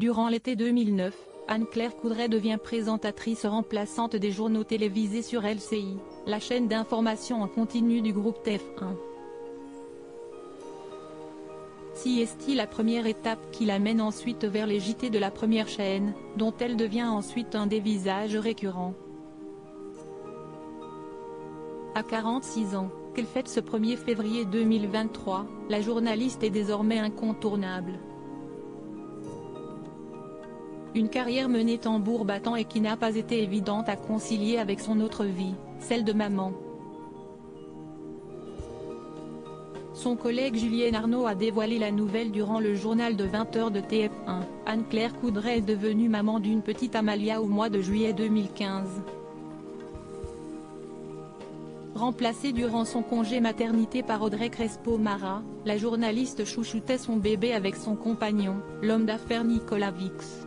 Durant l'été 2009, Anne-Claire Coudray devient présentatrice remplaçante des journaux télévisés sur LCI, la chaîne d'information en continu du groupe TF1. Si est-il la première étape qui l'amène ensuite vers les JT de la première chaîne, dont elle devient ensuite un des visages récurrents. À 46 ans, qu'elle fête ce 1er février 2023, la journaliste est désormais incontournable. Une carrière menée tambour battant et qui n'a pas été évidente à concilier avec son autre vie, celle de maman. Son collègue Julien Arnaud a dévoilé la nouvelle durant le journal de 20h de TF1. Anne-Claire Coudray est devenue maman d'une petite Amalia au mois de juillet 2015. Remplacée durant son congé maternité par Audrey Crespo-Mara, la journaliste chouchoutait son bébé avec son compagnon, l'homme d'affaires Nicolas Vix.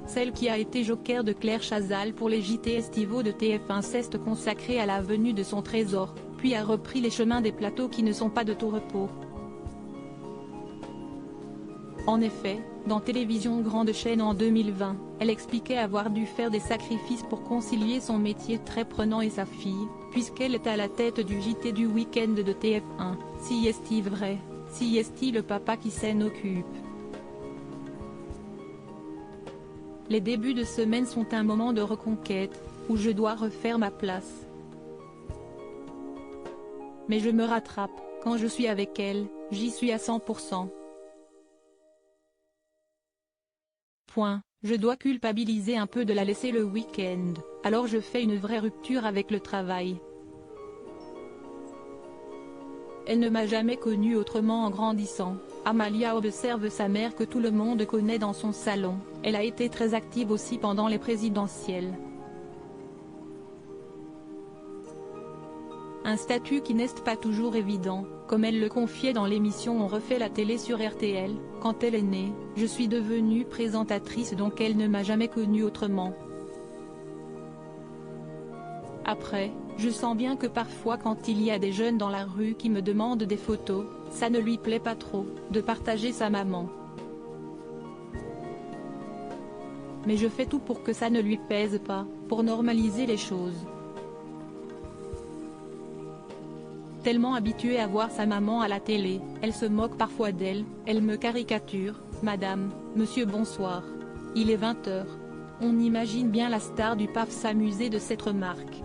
Celle qui a été joker de Claire Chazal pour les JT estivaux de TF1 s'est consacrée à la venue de son trésor, puis a repris les chemins des plateaux qui ne sont pas de tout repos. En effet, dans Télévision Grande Chaîne en 2020, elle expliquait avoir dû faire des sacrifices pour concilier son métier très prenant et sa fille, puisqu'elle est à la tête du JT du week-end de TF1, Si est-il vrai, si est-il le papa qui s'en occupe. Les débuts de semaine sont un moment de reconquête, où je dois refaire ma place. Mais je me rattrape, quand je suis avec elle, j'y suis à 100%. Je dois culpabiliser un peu de la laisser le week-end, alors je fais une vraie rupture avec le travail. Elle ne m'a jamais connue autrement en grandissant. Amalia observe sa mère que tout le monde connaît dans son salon, elle a été très active aussi pendant les présidentielles. Un statut qui n'est pas toujours évident, comme elle le confiait dans l'émission On refait la télé sur RTL, quand elle est née, je suis devenue présentatrice donc elle ne m'a jamais connue autrement. Après, je sens bien que parfois quand il y a des jeunes dans la rue qui me demandent des photos, ça ne lui plaît pas trop, de partager sa maman. Mais je fais tout pour que ça ne lui pèse pas, pour normaliser les choses. Tellement habituée à voir sa maman à la télé, elle se moque parfois d'elle, elle me caricature, Madame, Monsieur bonsoir. Il est 20h. On imagine bien la star du PAF s'amuser de cette remarque.